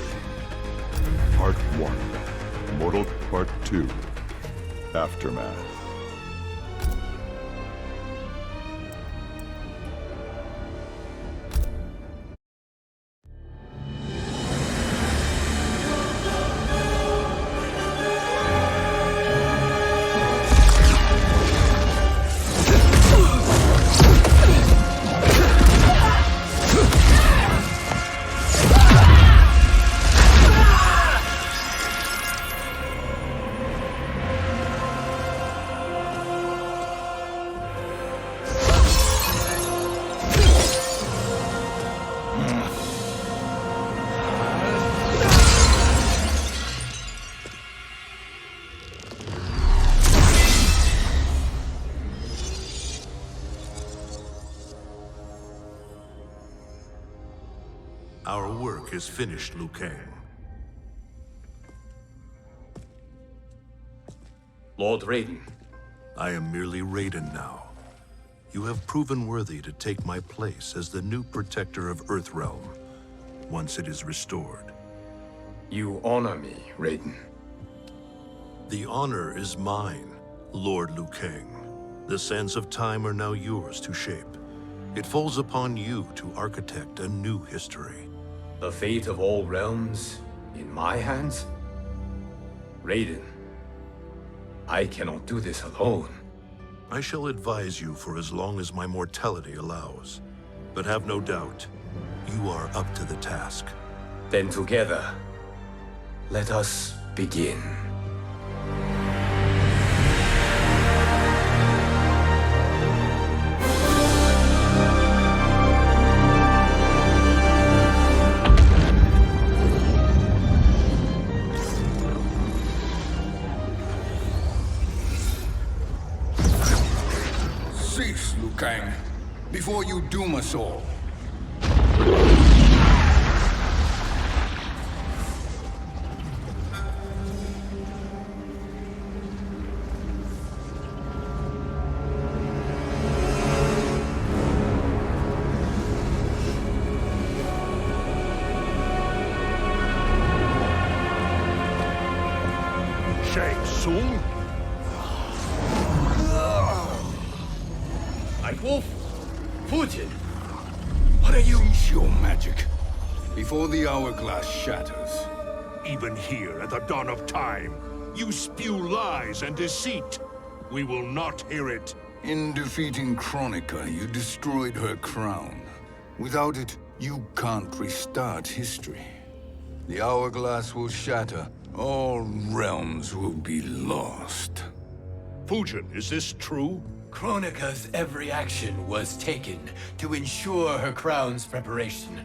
story. Part 1. Mortal Part 2. Aftermath. Our work is finished, Liu Kang. Lord Raiden. I am merely Raiden now. You have proven worthy to take my place as the new protector of Earthrealm, once it is restored. You honor me, Raiden. The honor is mine, Lord Liu Kang. The sands of time are now yours to shape. It falls upon you to architect a new history. The fate of all realms in my hands? Raiden, I cannot do this alone. I shall advise you for as long as my mortality allows. But have no doubt, you are up to the task. Then together, let us begin. Cease, Liu Kang, before you doom us all. Shang Tsung? Wolf, Fujin, what are you? Cease your magic, before the hourglass shatters. Even here at the dawn of time, you spew lies and deceit. We will not hear it. In defeating Kronika, you destroyed her crown. Without it, you can't restart history. The hourglass will shatter. All realms will be lost. Fujin, is this true? Kronika's every action was taken to ensure her crown's preparation.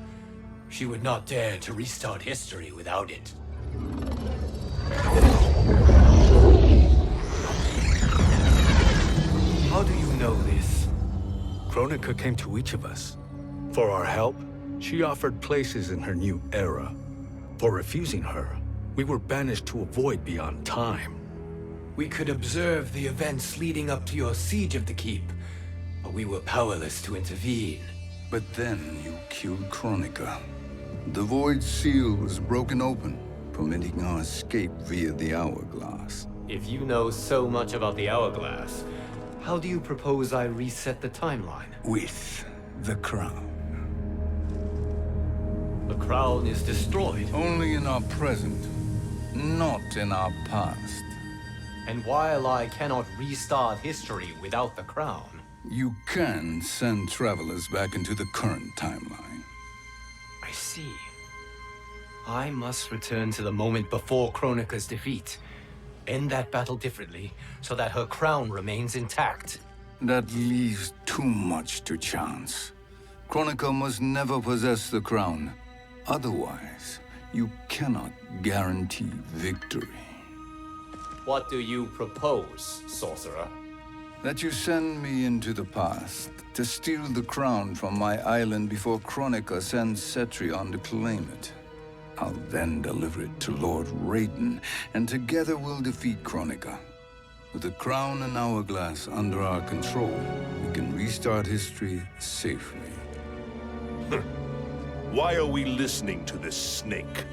She would not dare to restart history without it. How do you know this? Kronika came to each of us. For our help, she offered places in her new era. For refusing her, we were banished to a void beyond time. We could observe the events leading up to your siege of the keep, but we were powerless to intervene. But then you killed Kronika. The Void Seal was broken open, permitting our escape via the hourglass. If you know so much about the hourglass, how do you propose I reset the timeline? With the crown. The crown is destroyed. Only in our present, not in our past. And while I cannot restart history without the crown... You can send travelers back into the current timeline. I see. I must return to the moment before Kronika's defeat. End that battle differently, so that her crown remains intact. That leaves too much to chance. Kronika must never possess the crown. Otherwise, you cannot guarantee victory. What do you propose, sorcerer? That you send me into the past to steal the crown from my island before Kronika sends Cetrion to claim it. I'll then deliver it to Lord Raiden, and together we'll defeat Kronika. With the crown and hourglass under our control, we can restart history safely. Why are we listening to this snake?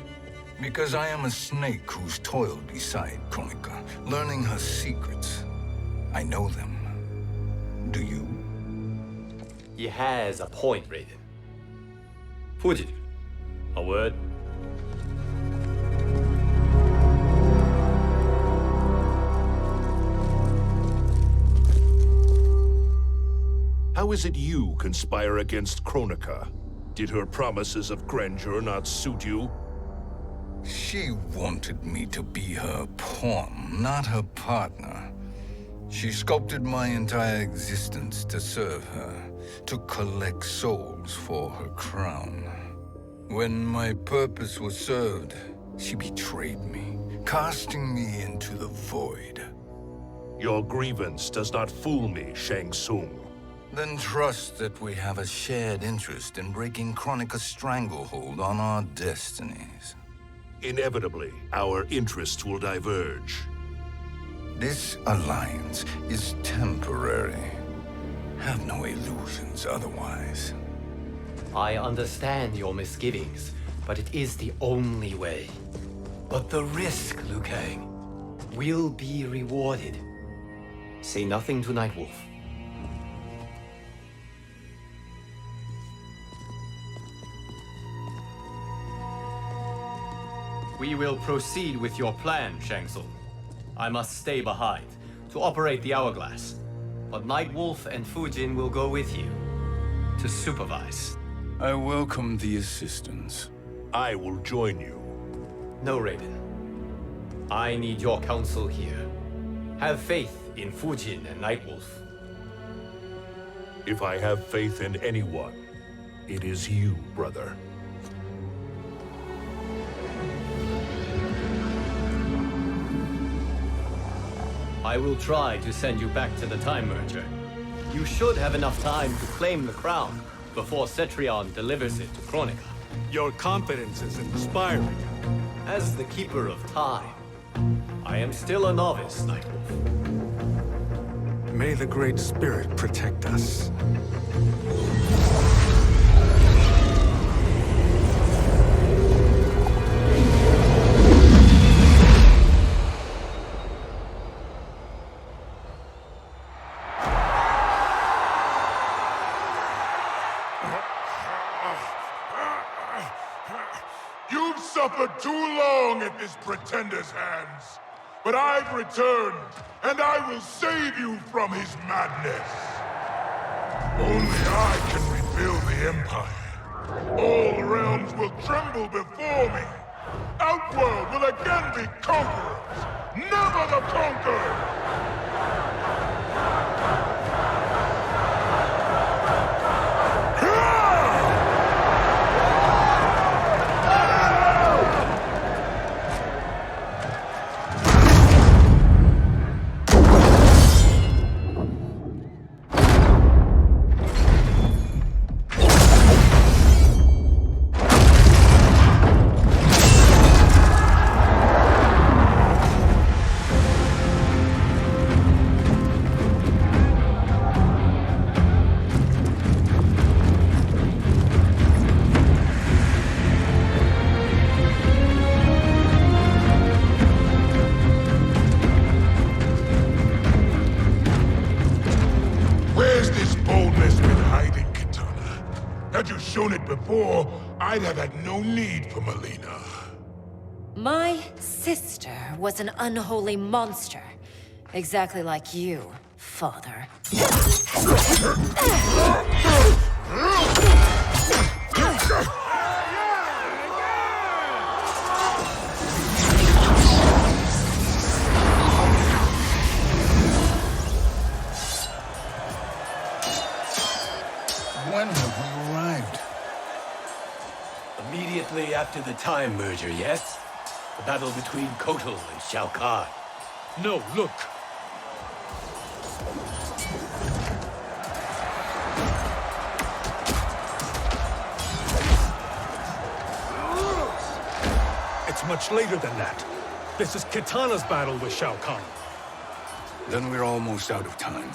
Because I am a snake who's toiled beside Kronika, learning her secrets. I know them. Do you? He has a point, Raiden. Fujin, a word? How is it you conspire against Kronika? Did her promises of grandeur not suit you? She wanted me to be her pawn, not her partner. She sculpted my entire existence to serve her, to collect souls for her crown. When my purpose was served, she betrayed me, casting me into the void. Your grievance does not fool me, Shang Tsung. Then trust that we have a shared interest in breaking Kronika's stranglehold on our destinies. Inevitably, our interests will diverge. This alliance is temporary. Have no illusions otherwise. I understand your misgivings, but it is the only way. But the risk, Liu Kang, will be rewarded. Say nothing to Nightwolf. We will proceed with your plan, Shang Tsung. I must stay behind to operate the Hourglass. But Nightwolf and Fujin will go with you to supervise. I welcome the assistance. I will join you. No, Raiden. I need your counsel here. Have faith in Fujin and Nightwolf. If I have faith in anyone, it is you, brother. I will try to send you back to the Time Merger. You should have enough time to claim the crown before Cetrion delivers it to Kronika. Your confidence is inspiring. As the Keeper of Time, I am still a novice, Nightwolf. May the Great Spirit protect us. You've suffered too long at this pretender's hands. But I've returned, and I will save you from his madness. Only I can rebuild the Empire. All realms will tremble before me. Outworld will again be conquerors, never the conquered! Shown it before, I'd have had no need for Melina. My sister was an unholy monster. Exactly like you, father. When have we arrived? Immediately after the Time Merger, yes? The battle between Kotal and Shao Kahn. No, look! It's much later than that. This is Kitana's battle with Shao Kahn. Then we're almost out of time.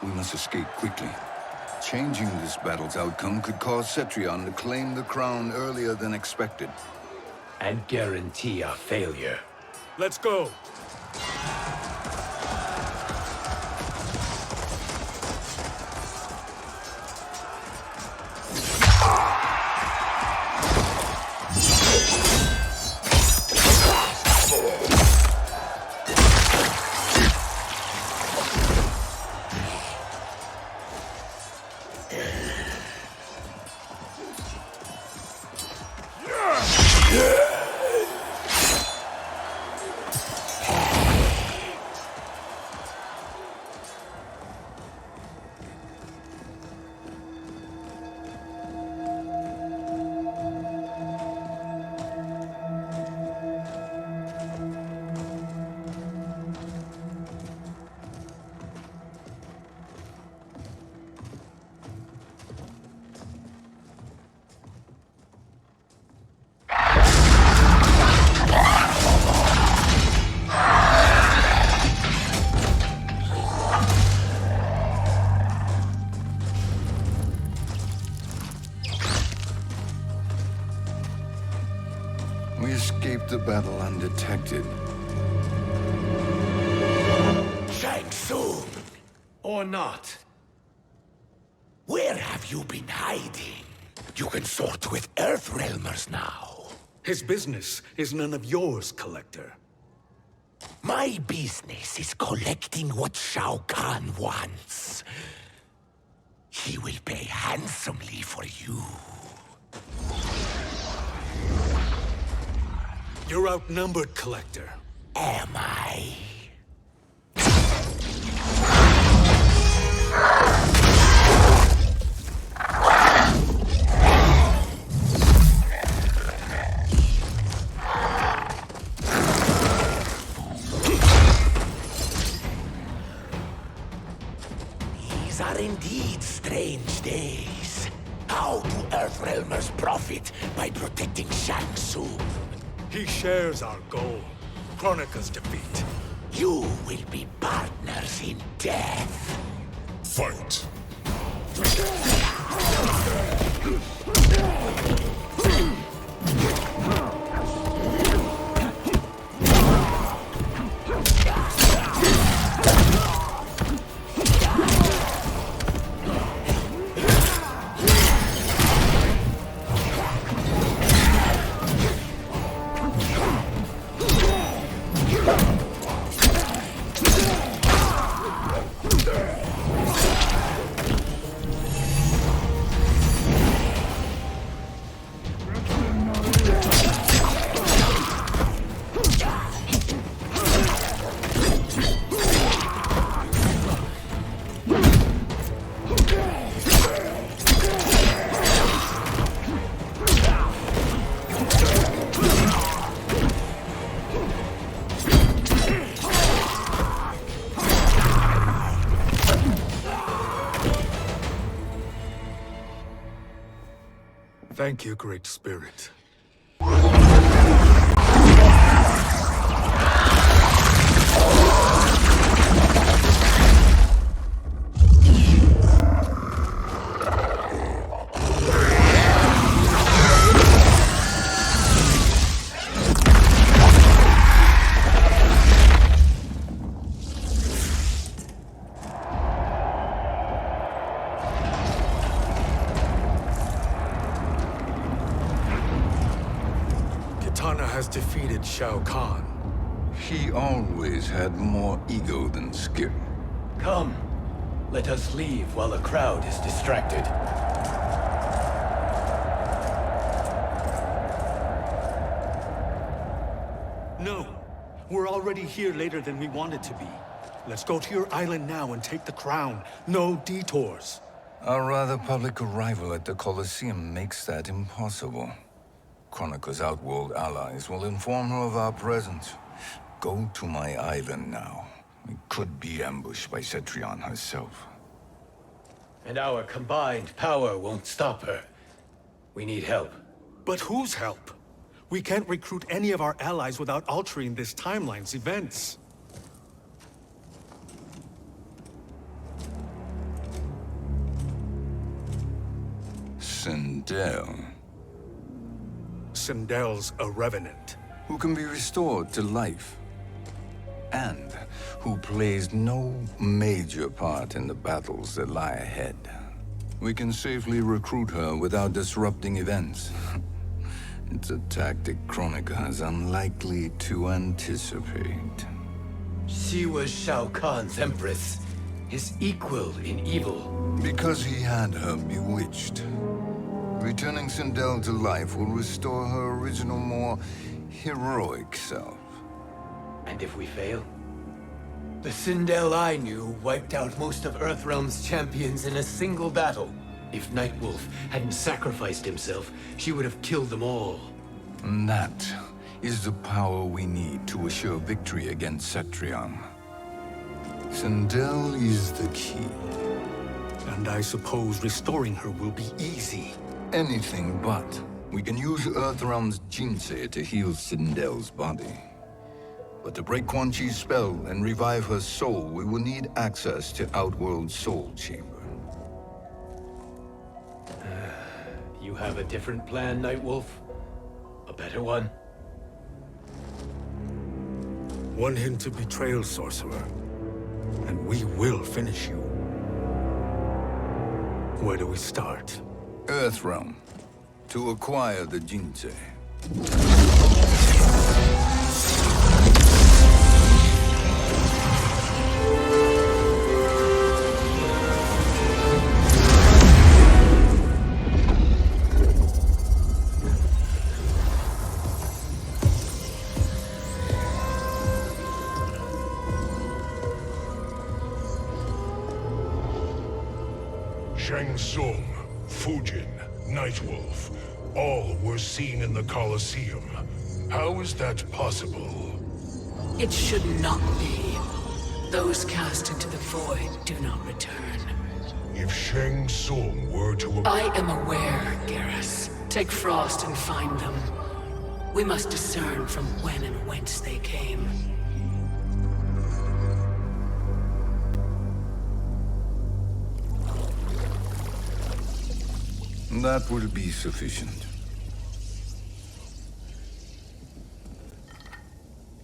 We must escape quickly. Changing this battle's outcome could cause Cetrion to claim the crown earlier than expected. and guarantee our failure. Let's go! We escaped the battle undetected. Shang Tsung, Or not. where have you been hiding? You can sort with Earthrealmers now. His business is none of yours, Collector. My business is collecting what Shao Kahn wants. He will pay handsomely for you. You're outnumbered, Collector. Am I? These are indeed strange days. How do Earthrealmers profit by protecting Shang Tsung? He shares our goal. Kronika's defeat. You will be partners in death. Fight. Thank you, Great Spirit. Kitana has defeated Shao Kahn. He always had more ego than skill. Come, let us leave while the crowd is distracted. No, we're already here later than we wanted to be. Let's go to your island now and take the crown. No detours. Our rather public arrival at the Colosseum makes that impossible. Kronika's outworld allies will inform her of our presence. Go to my island now. We could be ambushed by Cetrion herself. And our combined power won't stop her. We need help. But whose help? We can't recruit any of our allies without altering this timeline's events. Sindel. Sindel's a revenant. Who can be restored to life, and who plays no major part in the battles that lie ahead. We can safely recruit her without disrupting events. It's a tactic Kronika is unlikely to anticipate. She was Shao Kahn's empress, his equal in evil. Because he had her bewitched. Returning Sindel to life will restore her original, more heroic self. And if we fail? The Sindel I knew wiped out most of Earthrealm's champions in a single battle. If Nightwolf hadn't sacrificed himself, she would have killed them all. And that is the power we need to assure victory against Cetrion. Sindel is the key. And I suppose restoring her will be easy. Anything but. We can use Earthrealm's Jinsei to heal Sindel's body. But to break Quan Chi's spell and revive her soul, we will need access to Outworld's Soul Chamber. You have a different plan, Nightwolf? A better one? One hint to betrayal, sorcerer, and we will finish you. Where do we start? Earthrealm. To acquire the Jinsei. Shang Tsung, Fujin, Nightwolf, all were seen in the Colosseum. How is that possible? It should not be. Those cast into the void do not return. If Shang Tsung were to... I am aware, Garrus. Take Frost and find them. We must discern from when and whence they came. That will be sufficient.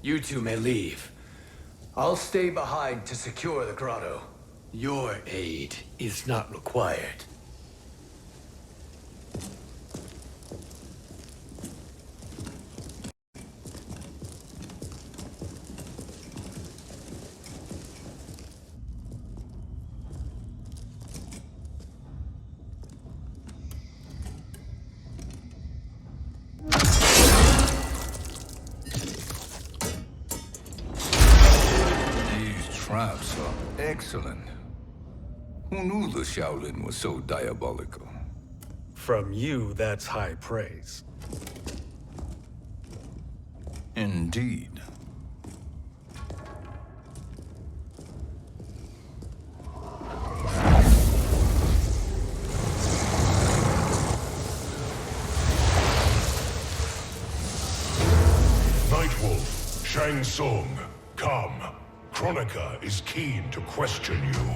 You two may leave. I'll stay behind to secure the grotto. Your aid is not required. Traps are excellent. Who knew the Shaolin was so diabolical? From you, that's high praise. Indeed. Nightwolf, Shang Tsung, come. Kronika is keen to question you.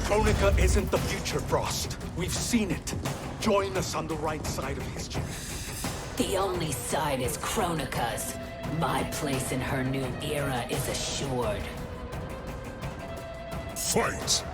Kronika isn't the future, Frost. We've seen it. Join us on the right side of history. The only side is Kronika's. My place in her new era is assured. Fight!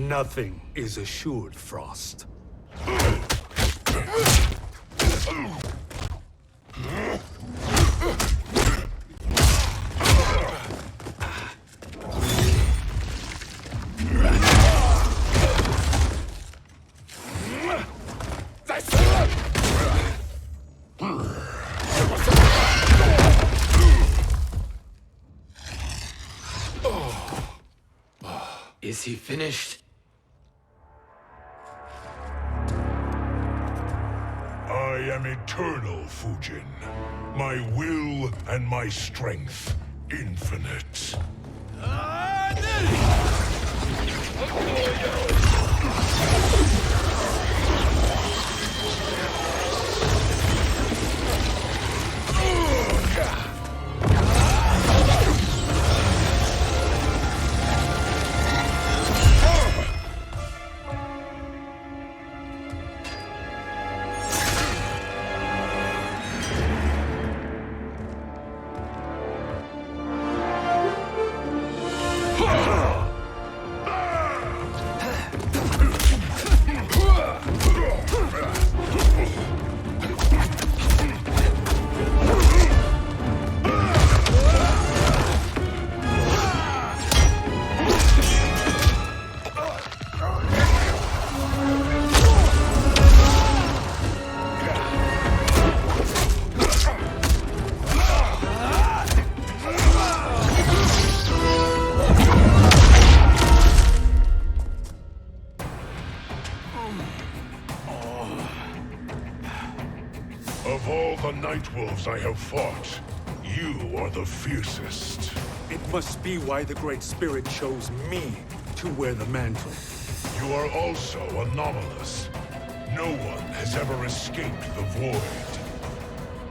Nothing is assured, Frost. Is he finished? I am eternal, Fujin. My will and my strength, infinite. Of all the Nightwolves I have fought, you are the fiercest. It must be why the Great Spirit chose me to wear the mantle. You are also anomalous. No one has ever escaped the void.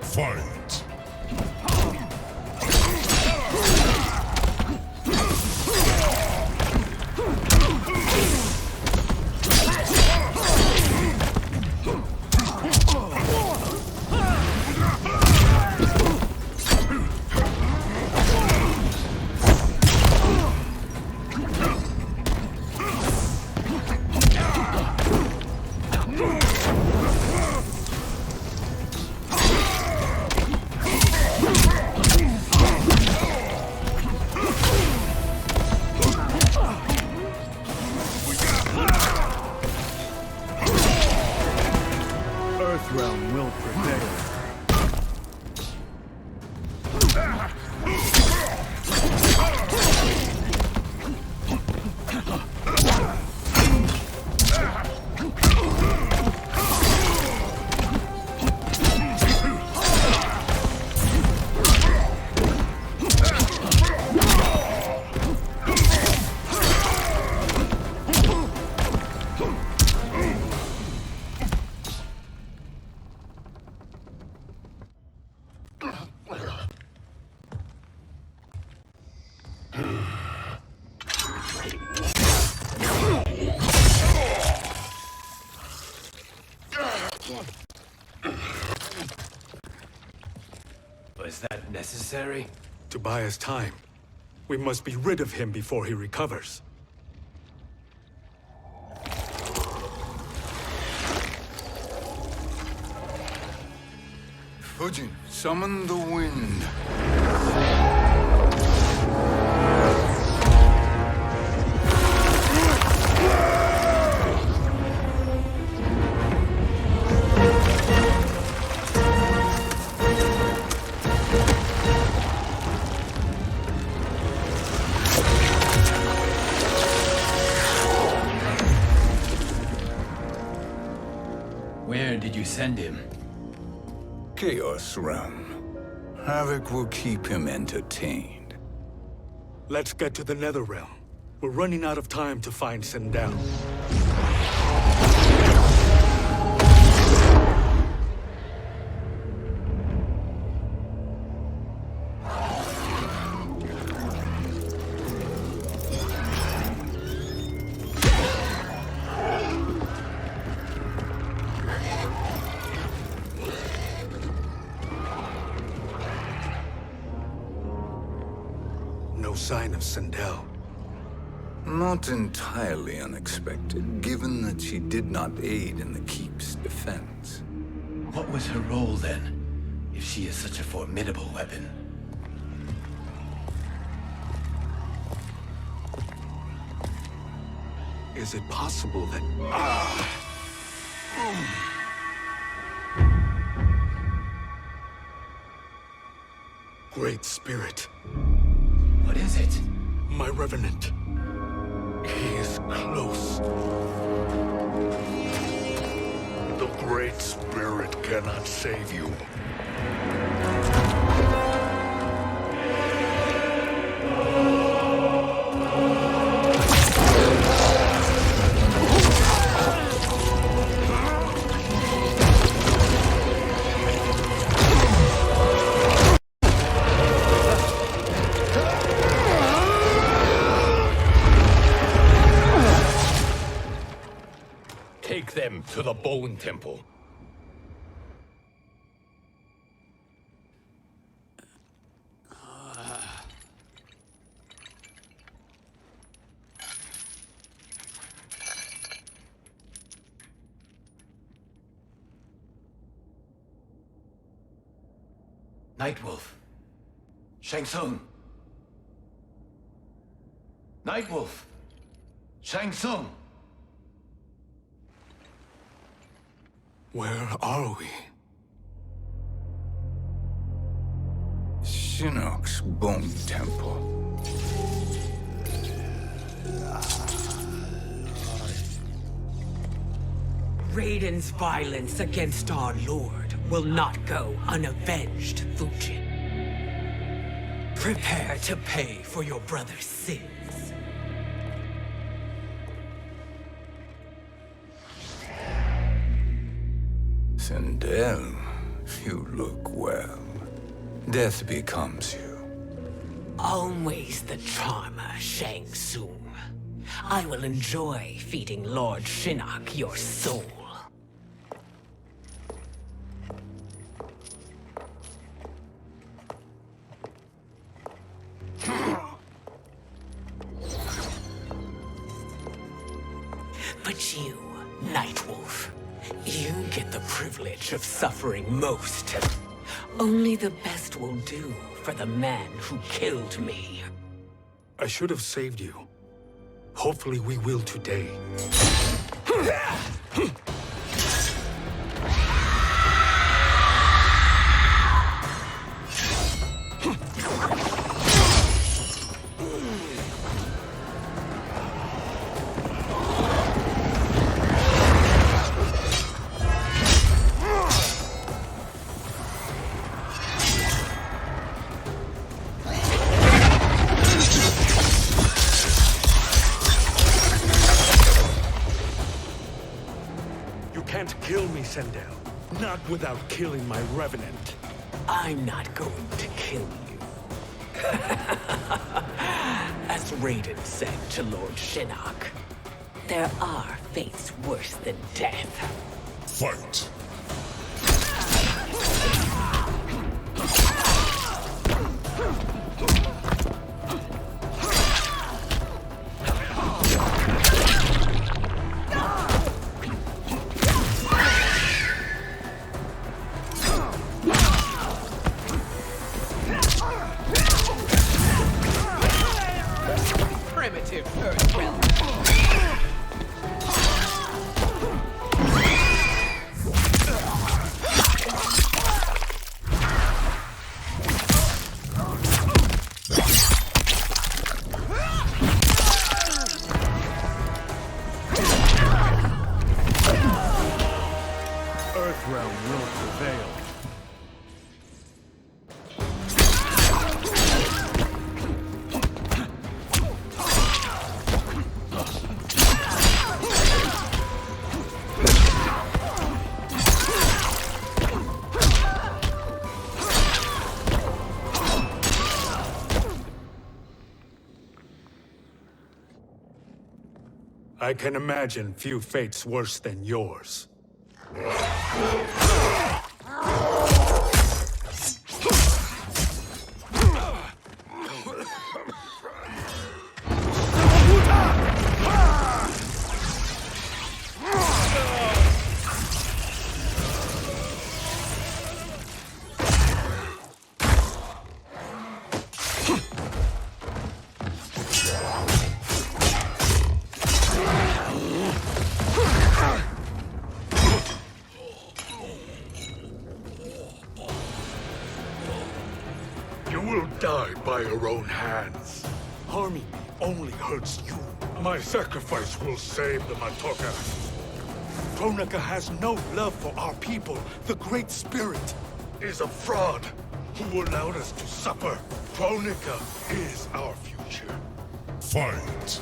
Fight! Earthrealm will prevail. Was that necessary? To buy us time. We must be rid of him before he recovers. Fujin, summon the wind. Where did you send him? Chaos Realm. Havoc will keep him entertained. Let's get to the Netherrealm. We're running out of time to find Sindel. No sign of Sindel. Not entirely unexpected, given that she did not aid in the Keep's defense. What was her role then, if she is such a formidable weapon? Is it possible that... Great Spirit. What is it? My Revenant. He is close. The Great Spirit cannot save you. Take them to the Bone Temple. Nightwolf. Shang Tsung. Nightwolf. Shang Tsung. Where are we? Shinnok's Bone Temple. Raiden's violence against our Lord will not go unavenged, Fujin. Prepare to pay for your brother's sins. Sindel, you look well. Death becomes you. Always the charmer, Shang Tsung. I will enjoy feeding Lord Shinnok your soul. But you, Nightwolf, you get the privilege of suffering most. Only the best will do for the man who killed me. I should have saved you. Hopefully we will today. Kill me, Sindel. Not without killing my Revenant. I'm not going to kill you. As Raiden said to Lord Shinnok, there are fates worse than death. Fight! I can imagine few fates worse than yours. You will die by your own hands. Harming me only hurts you. My sacrifice will save the Matoka. Kronika has no love for our people. The Great Spirit is a fraud who allowed us to suffer. Kronika is our future. Fight!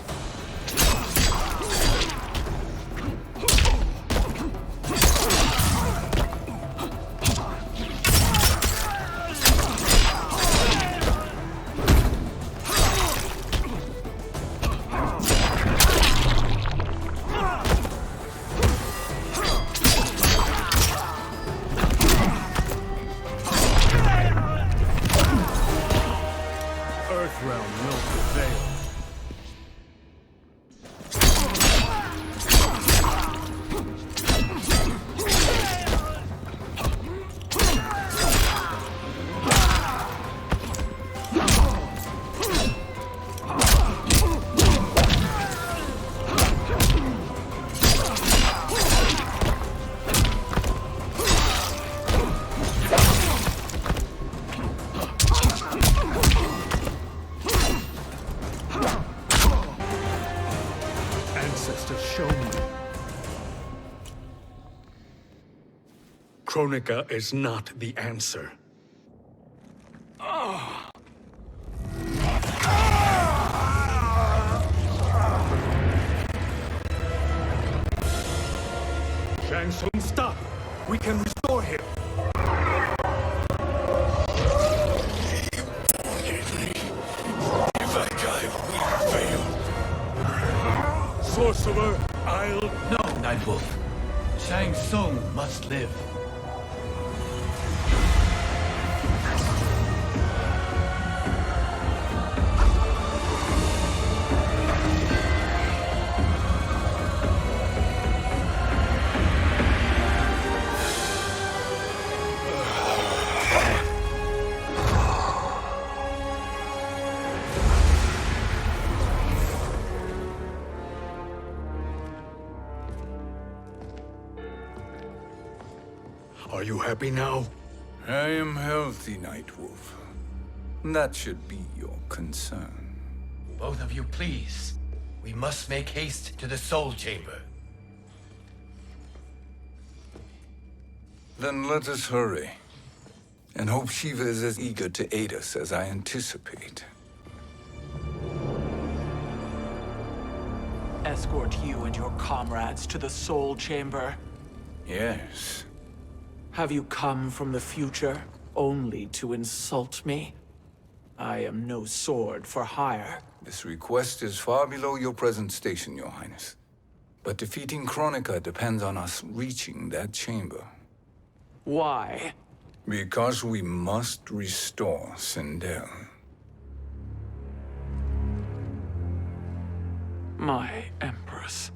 Earthrealm will prevail. Ancestors, show me. Kronika is not the answer. Shang Tsung, stop! We can restore him! If I die, we fail. Sorcerer, I'll... No, Nightwolf. Shang Tsung must live. Are you happy now? I am healthy, Nightwolf. That should be your concern. Both of you, please. We must make haste to the Soul Chamber. Then let us hurry. And hope Shiva is as eager to aid us as I anticipate. Escort you and your comrades to the Soul Chamber. Yes. Have you come from the future only to insult me? I am no sword for hire. This request is far below your present station, Your Highness. But defeating Kronika depends on us reaching that chamber. Why? Because we must restore Sindel. My Empress.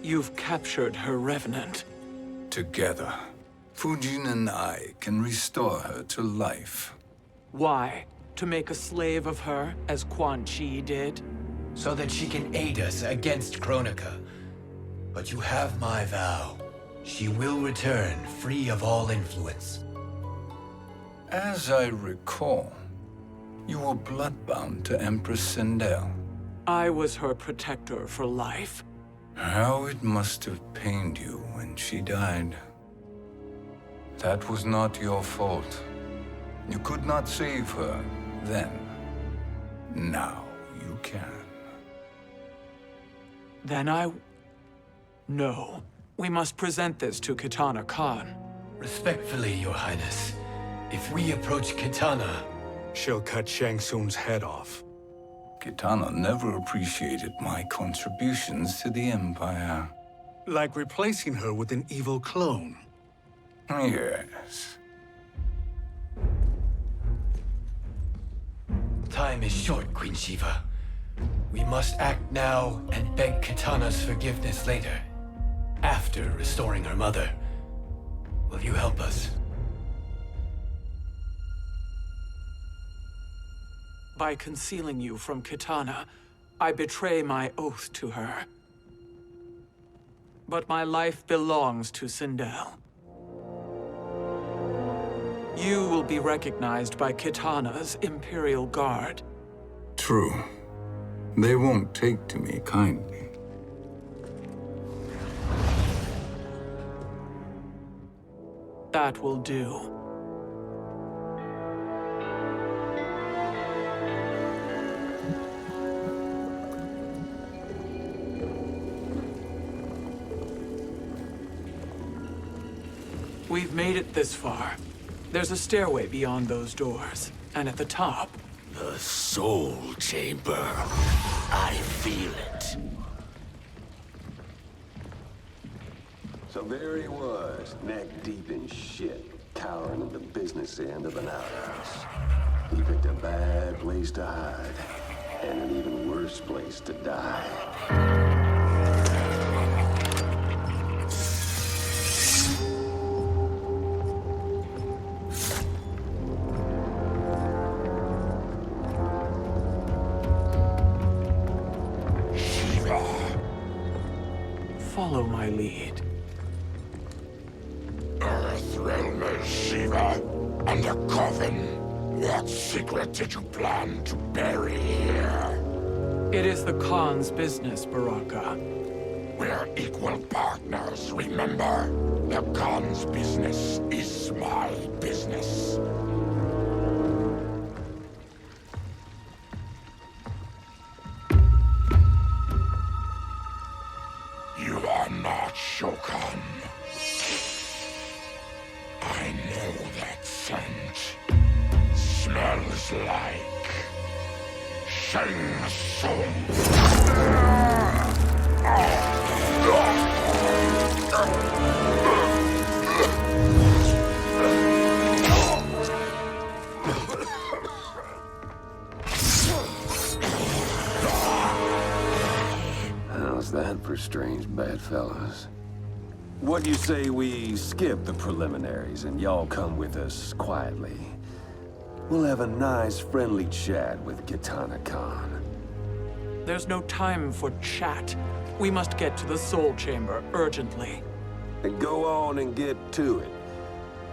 You've captured her revenant. Together, Fujin and I can restore her to life. Why? To make a slave of her, as Quan Chi did? So that she can aid us against Kronika. But you have my vow. She will return free of all influence. As I recall, you were bloodbound to Empress Sindel. I was her protector for life. How it must have pained you when she died. That was not your fault. You could not save her then. Now you can. Then I No. We must present this to Kitana Khan. Respectfully, Your Highness, if we approach Kitana, She'll cut Shang Tsung's head off. Kitana never appreciated my contributions to the Empire. Like replacing her with an evil clone. Yes. time is short, Queen Shiva. We must act now and beg Kitana's forgiveness later, after restoring her mother. Will you help us? By concealing you from Kitana, I betray my oath to her. But my life belongs to Sindel. You will be recognized by Kitana's Imperial Guard. True. They won't take to me kindly. That will do. We've made it this far. There's a stairway beyond those doors, and at the top... The Soul Chamber. I feel it. So there he was, neck deep in shit, cowering at the business end of an outhouse. He picked a bad place to hide, and an even worse place to die. Follow my lead. Earthrealmer Shiva, and a coffin. What secret did you plan to bury here? It is the Khan's business, Baraka. We're equal partners, remember? The Khan's business is my business. You are not Shokan. I know that scent. Smells like Shang Tsung. How's that for strange bedfellows? What do you say we skip the preliminaries and y'all come with us quietly? We'll have a nice, friendly chat with Kitana Khan. There's no time for chat. We must get to the Soul Chamber urgently. And go on and get to it.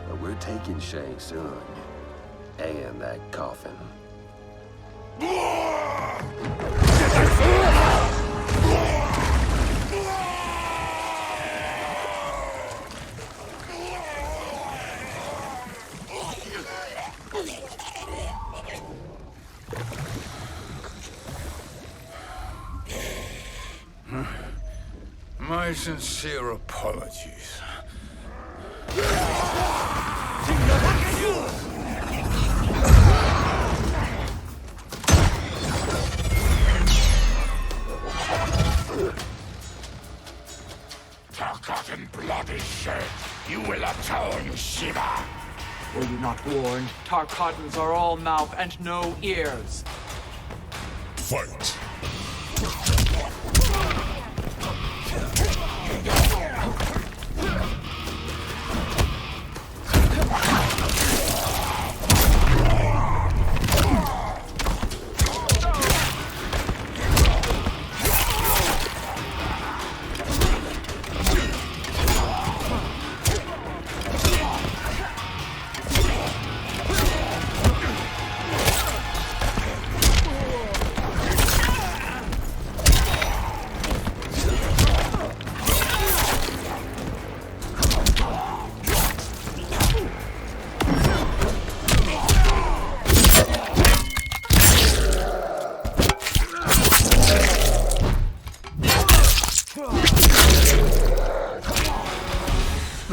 But we're taking Shang Tsung. And that coffin. My sincere apologies. Forgotten blood is shed. You will atone, Shiva. Were you not warned? Tarkatans are all mouth and no ears. Fight.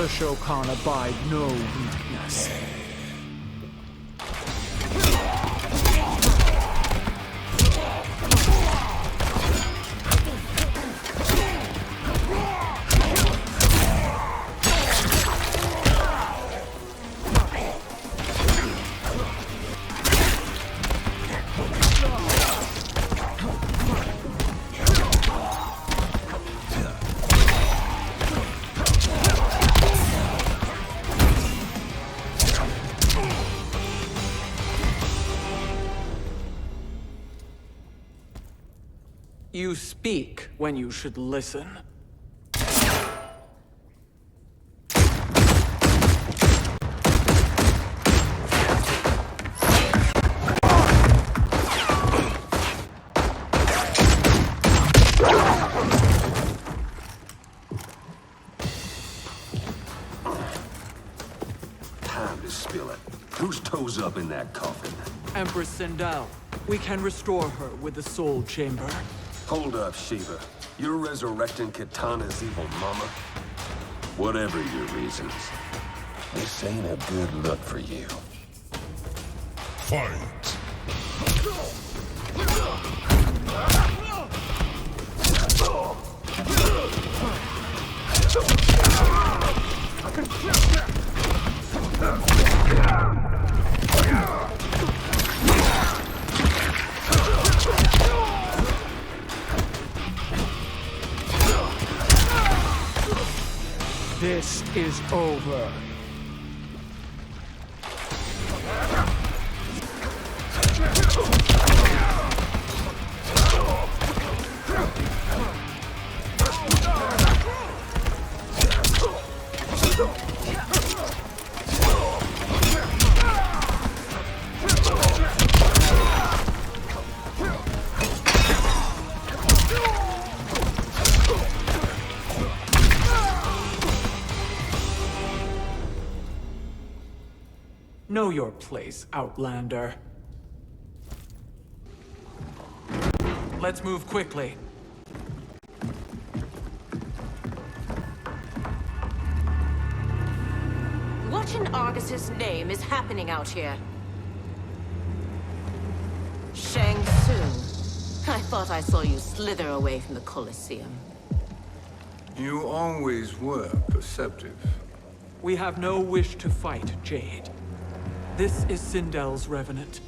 The Shao Kahn abide no weakness. You speak when you should listen. Time to spill it. Whose toes up in that coffin? Empress Sindel, we can restore her with the Soul Chamber. Hold up, Shiva. You're resurrecting Kitana's evil mama? Whatever your reasons, this ain't a good look for you. Fight! This is over. Know your place, Outlander. Let's move quickly. What in Argus's name is happening out here? Shang Tsung. I thought I saw you slither away from the Colosseum. You always were perceptive. We have no wish to fight, Jade. This is Sindel's Revenant.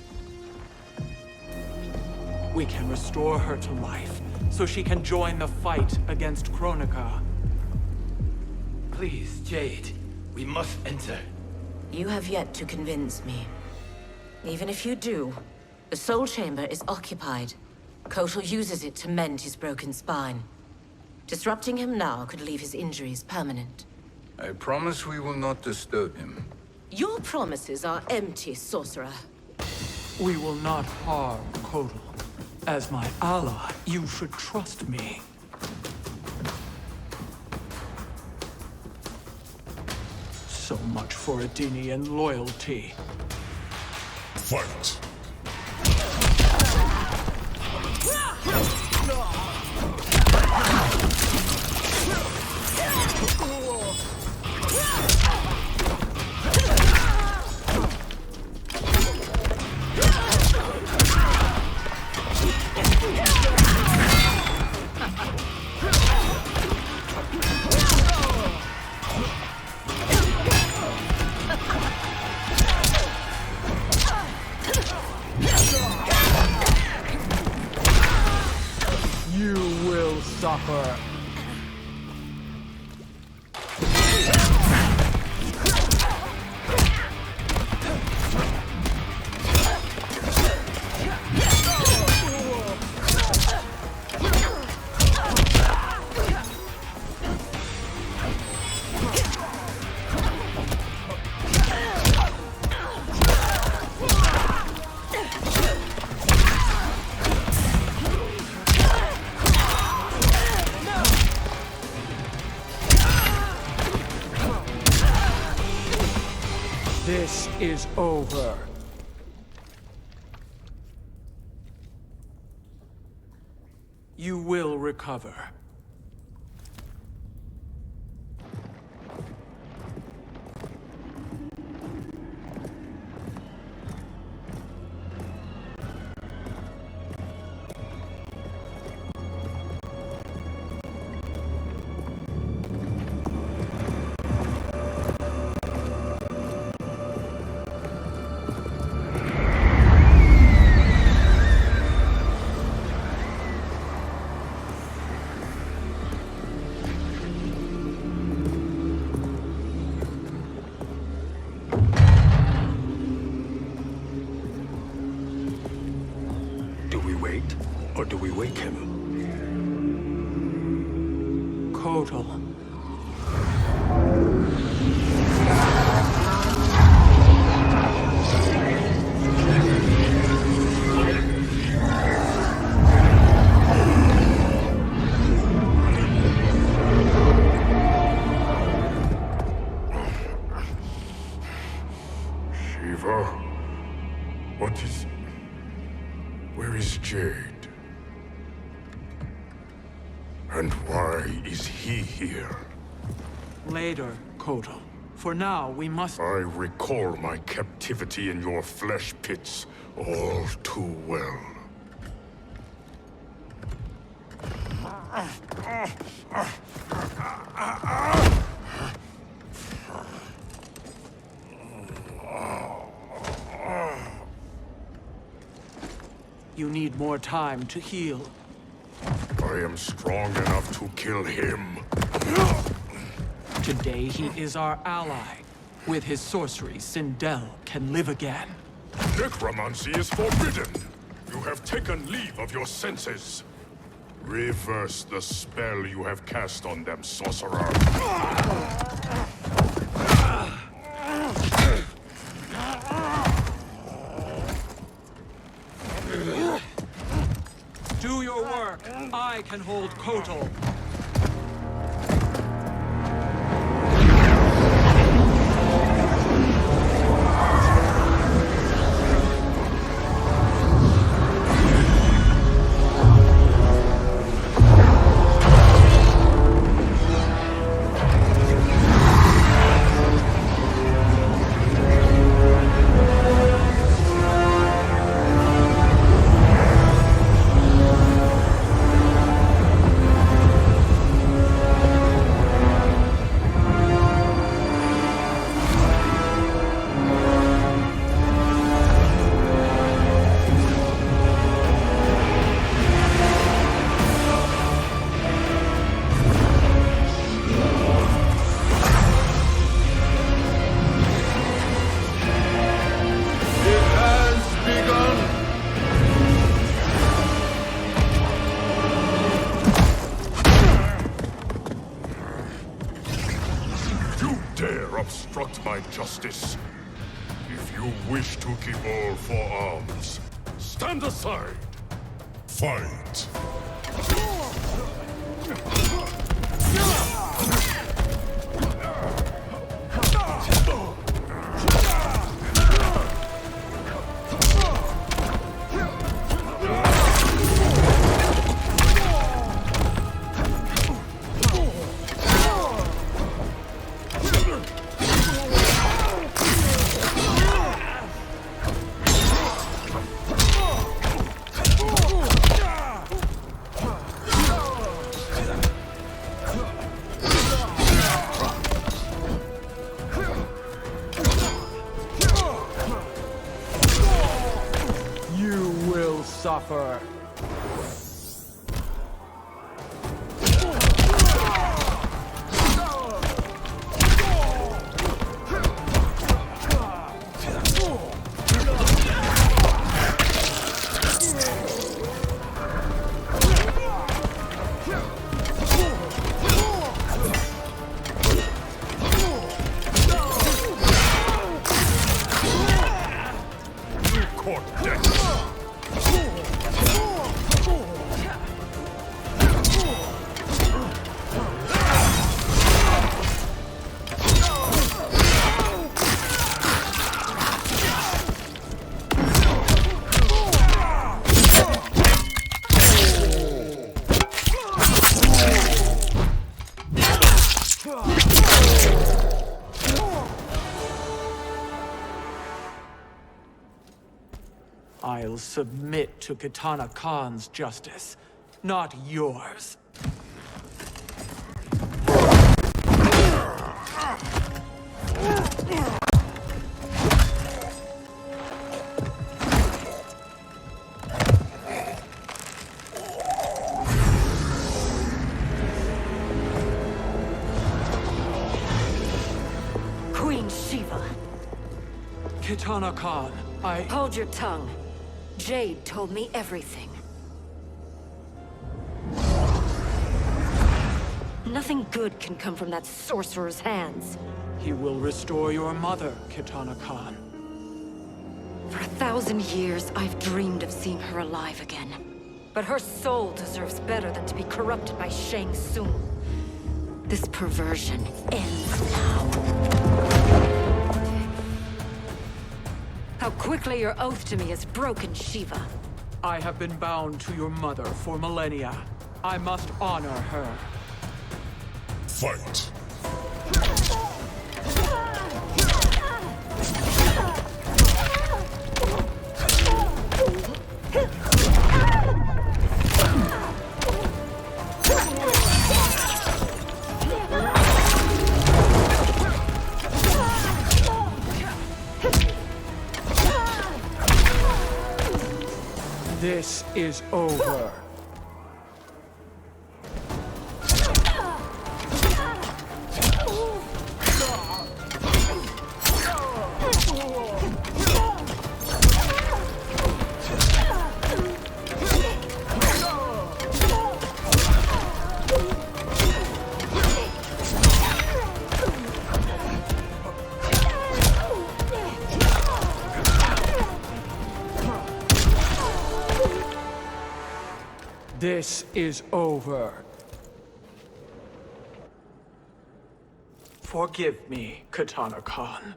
We can restore her to life, so she can join the fight against Kronika. Please, Jade, we must enter. You have yet to convince me. Even if you do, the Soul Chamber is occupied. Kotal uses it to mend his broken spine. Disrupting him now could leave his injuries permanent. I promise we will not disturb him. Your promises are empty, sorcerer. We will not harm Kotal. As my ally, you should trust me. So much for Adenian loyalty. Fight! You will suffer. This is over. You will recover. Kotal. Shiva? What is... Where is Jade? And why is he here? Later, Kotal. For now, we must... I recall my captivity in your flesh pits all too well. You need more time to heal. I am strong enough to kill him. Today he is our ally. With his sorcery, Sindel can live again. Necromancy is forbidden. You have taken leave of your senses. Reverse the spell you have cast on them, sorcerer. Do your work. I can hold Kotal. Obstruct my justice. If you wish to keep all four arms, stand aside. Fight. Suffer. I'll submit to Kitana Khan's justice, not yours. Queen Shiva. Kitana Khan, Hold your tongue. Jade told me everything. Nothing good can come from that sorcerer's hands. He will restore your mother, Kitana Khan. For 1,000 years, I've dreamed of seeing her alive again. But her soul deserves better than to be corrupted by Shang Tsung. This perversion ends now. How quickly your oath to me has broken, Shiva. I have been bound to your mother for millennia. I must honor her. Fight! This is over. This is over. Forgive me, Kitana Khan.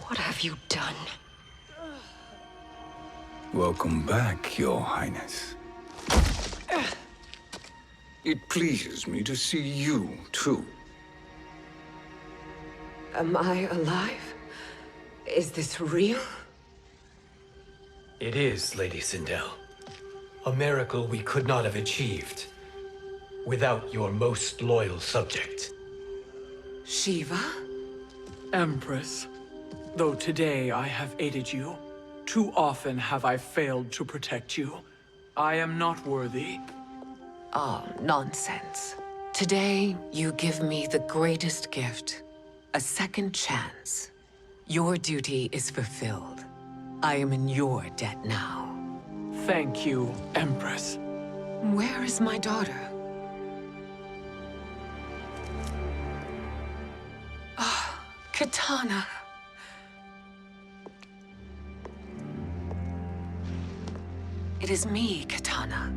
What have you done? Welcome back, Your Highness. It pleases me to see you, too. Am I alive? Is this real? It is, Lady Sindel. A miracle we could not have achieved without your most loyal subject. Shiva? Empress, though today I have aided you, too often have I failed to protect you. I am not worthy. Oh, nonsense. Today, you give me the greatest gift. A second chance. Your duty is fulfilled. I am in your debt now. Thank you, Empress. Where is my daughter? Ah, Kitana. It is me, Kitana.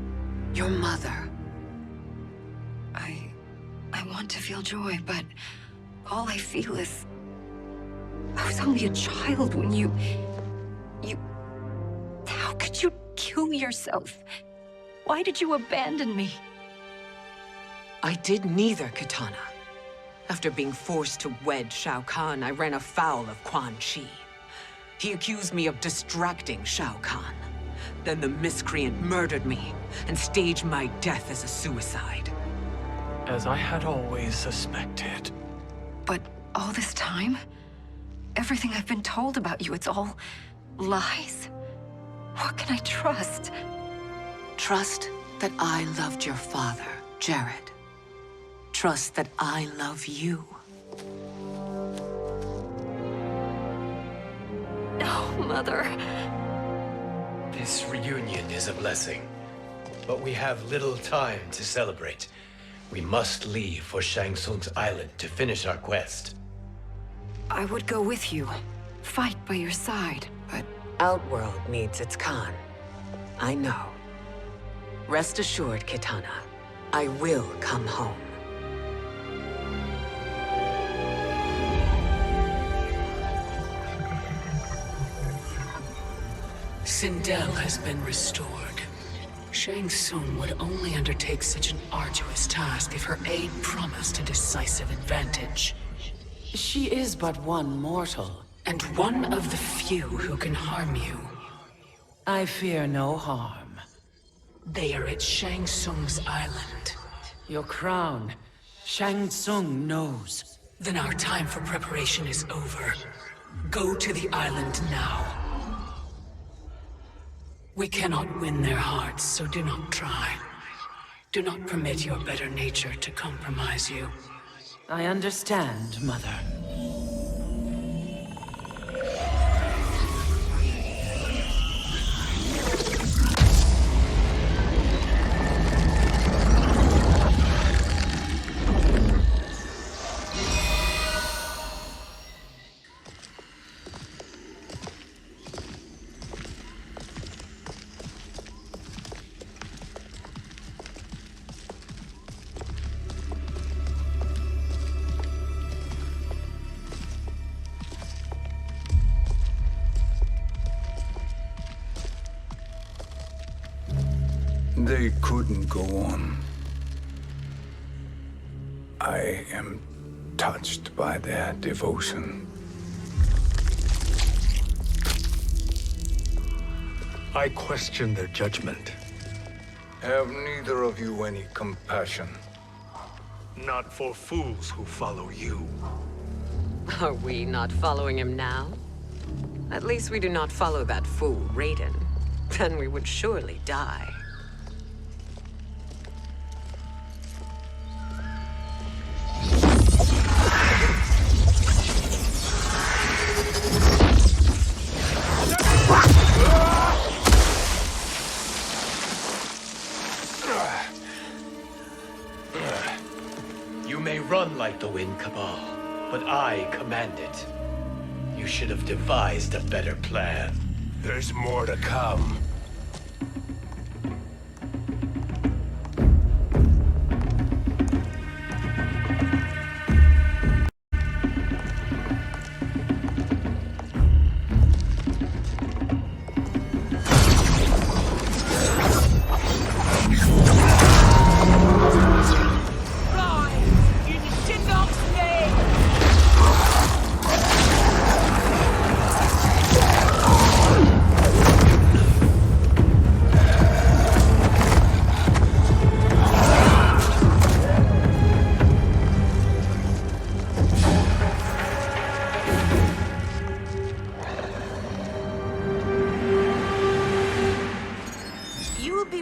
Your mother. I want to feel joy, but all I feel is... I was only a child when you... How could you kill yourself? Why did you abandon me? I did neither, Kitana. After being forced to wed Shao Kahn, I ran afoul of Quan Chi. He accused me of distracting Shao Kahn. Then the miscreant murdered me and staged my death as a suicide. As I had always suspected. But all this time? Everything I've been told about you, it's all lies? What can I trust? Trust that I loved your father, Jared. Trust that I love you. No, Mother. This reunion is a blessing, but we have little time to celebrate. We must leave for Shang Tsung's island to finish our quest. I would go with you. Fight by your side. But Outworld needs its Khan. I know. Rest assured, Kitana. I will come home. Sindel has been restored. Shang Tsung would only undertake such an arduous task if her aid promised a decisive advantage. She is but one mortal, and one of the few who can harm you. I fear no harm. They are at Shang Tsung's island. Your crown. Shang Tsung knows. Then our time for preparation is over. Go to the island now. We cannot win their hearts, so do not try. Do not permit your better nature to compromise you. I understand, Mother. They couldn't go on. I am touched by their devotion. I question their judgment. Have neither of you any compassion? Not for fools who follow you. Are we not following him now? At least we do not follow that fool, Raiden. Then we would surely die. You may run like the wind, Cabal, but I command it. You should have devised a better plan. There's more to come.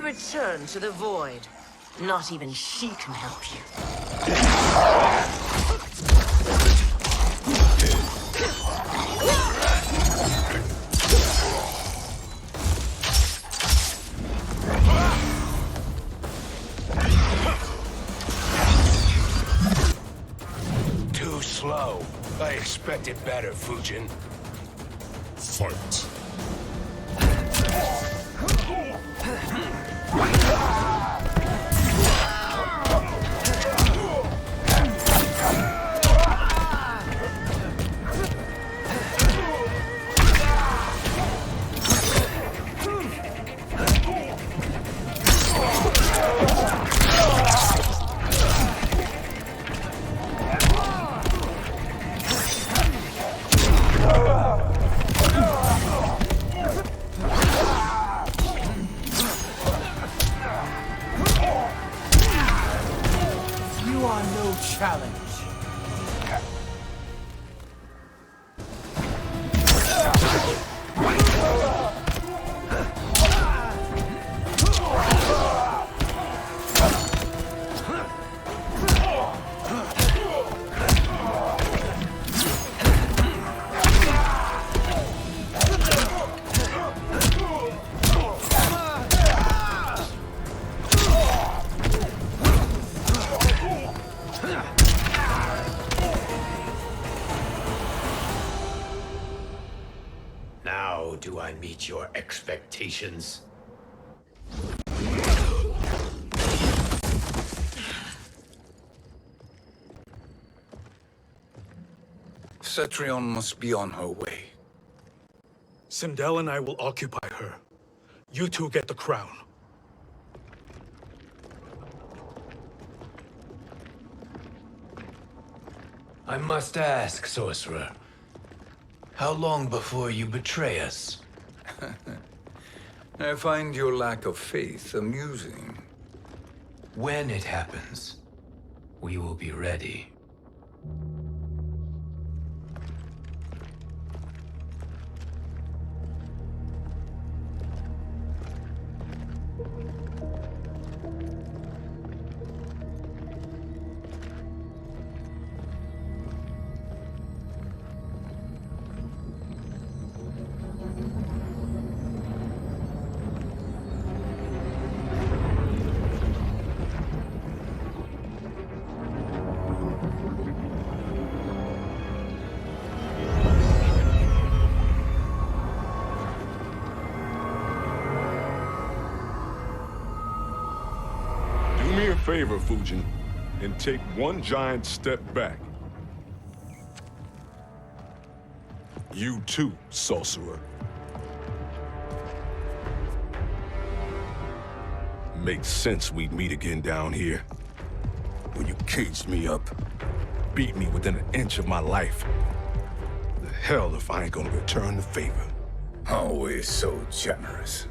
Return to the void. Not even she can help you. Too slow. I expected better, Fujin. Fight. Challenge. Now do I meet your expectations? Cetrion must be on her way. Sindel and I will occupy her. You two get the crown. I must ask, sorcerer. How long before you betray us? I find your lack of faith amusing. When it happens, we will be ready. Do me a favor, Fujin, and take one giant step back. You too, sorcerer. Makes sense we'd meet again down here. When you caged me up, beat me within an inch of my life. The hell if I ain't gonna return the favor. Always so generous.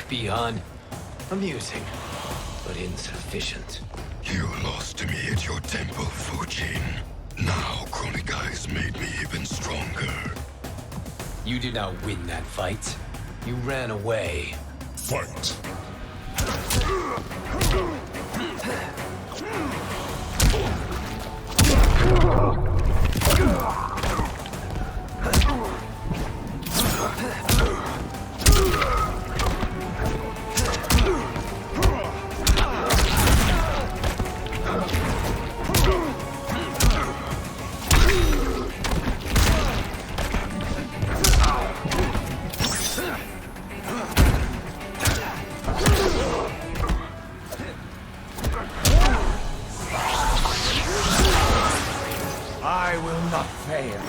Beyond amusing, but insufficient. You lost to me at your temple, Fujin. Now Kronika has made me even stronger. You did not win that fight. You ran away. Fight! I will not fail.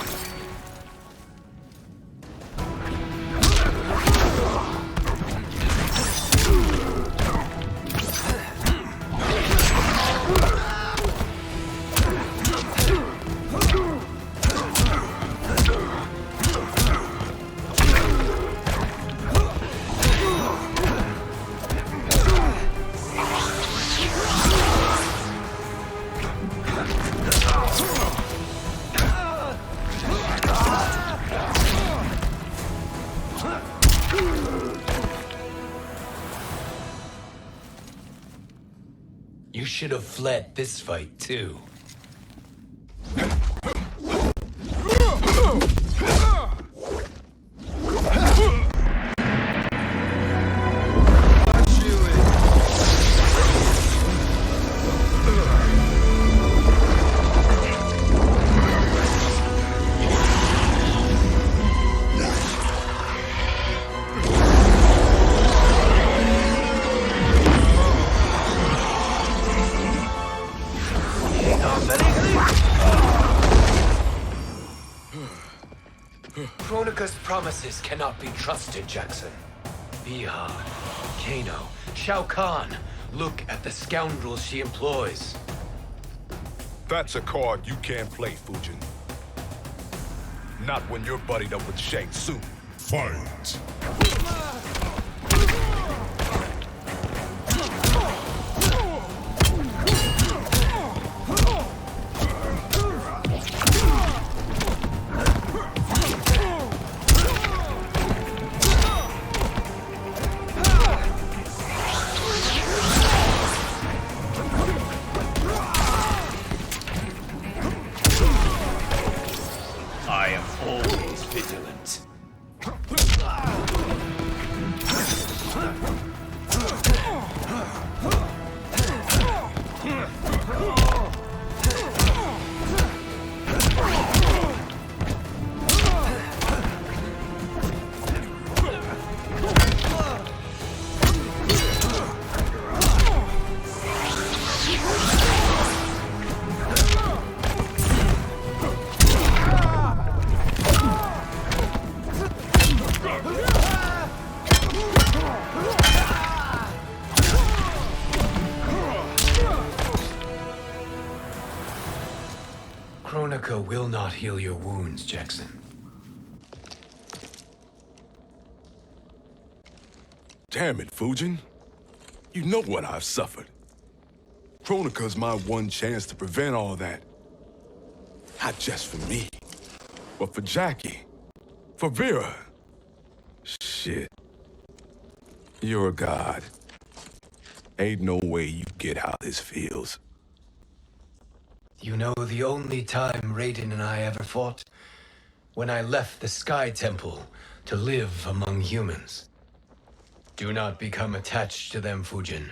You should have fled this fight, too. Kronika's promises cannot be trusted, Jackson. Bihan, Kano, Shao Kahn. Look at the scoundrels she employs. That's a card you can't play, Fujin. Not when you're buddied up with Shang Tsung. Fight! Kronika will not heal your wounds, Jackson. Damn it, Fujin. You know what I've suffered. Kronika's my one chance to prevent all that. Not just for me, but for Jackie, for Vera. Shit. You're a god. Ain't no way you get how this feels. You know the only time Raiden and I ever fought? When I left the Sky Temple to live among humans. Do not become attached to them, Fujin.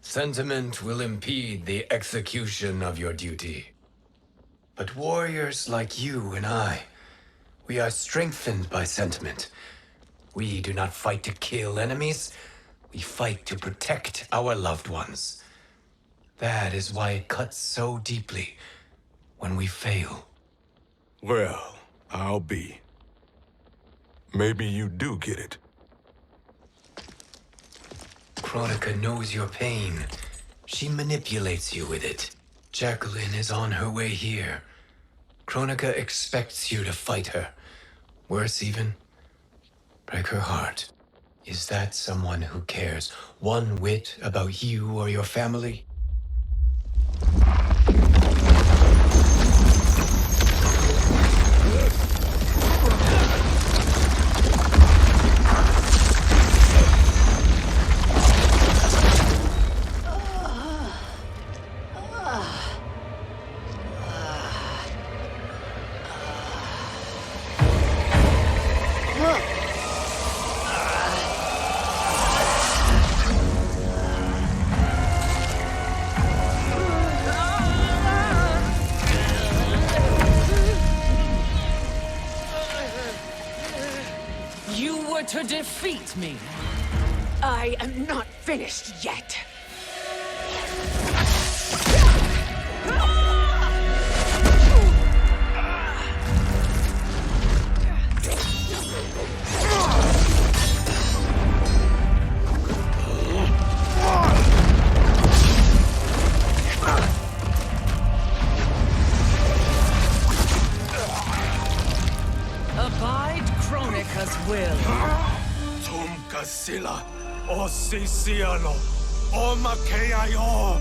Sentiment will impede the execution of your duty. But warriors like you and I, we are strengthened by sentiment. We do not fight to kill enemies. We fight to protect our loved ones. That is why it cuts so deeply when we fail. Well, I'll be. Maybe you do get it. Kronika knows your pain. She manipulates you with it. Jacqueline is on her way here. Kronika expects you to fight her. Worse even, break her heart. Is that someone who cares one whit about you or your family? To defeat me. I am not finished yet. Abide Kronika's will. Sila, o Sisiano, o Makeayo.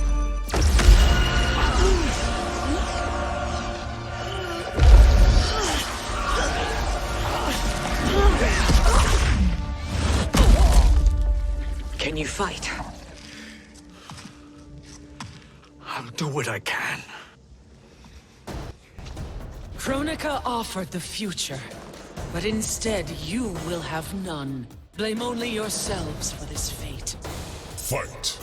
Can you fight? I'll do what I can. Kronika offered the future, but instead you will have none. Blame only yourselves for this fate. Fight!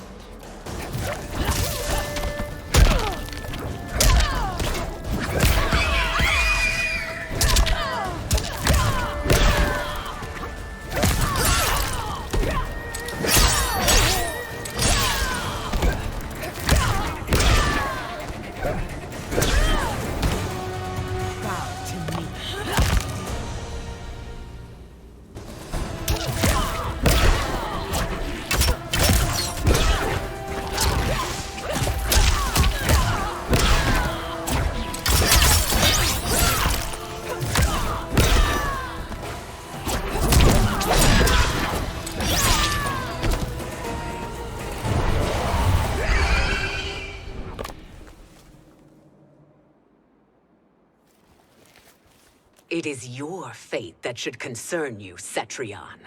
It is your fate that should concern you, Cetrion.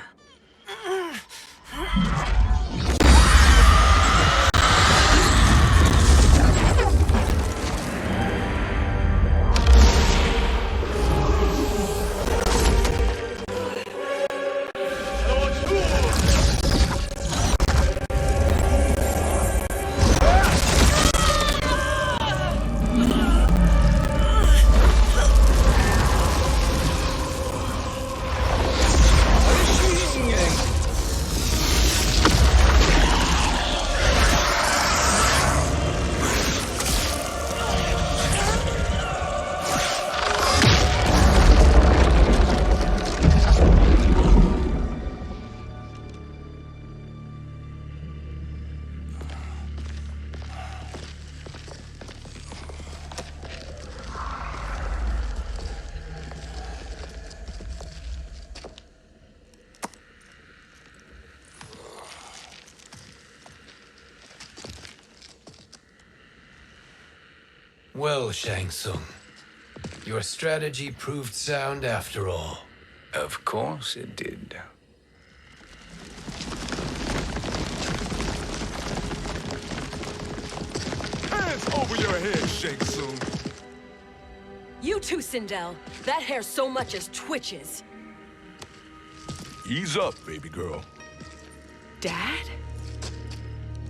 Well, Shang Tsung, your strategy proved sound after all. Of course it did. Hands over your head, Shang Tsung. You too, Sindel. That hair so much as twitches. Ease up, baby girl. Dad?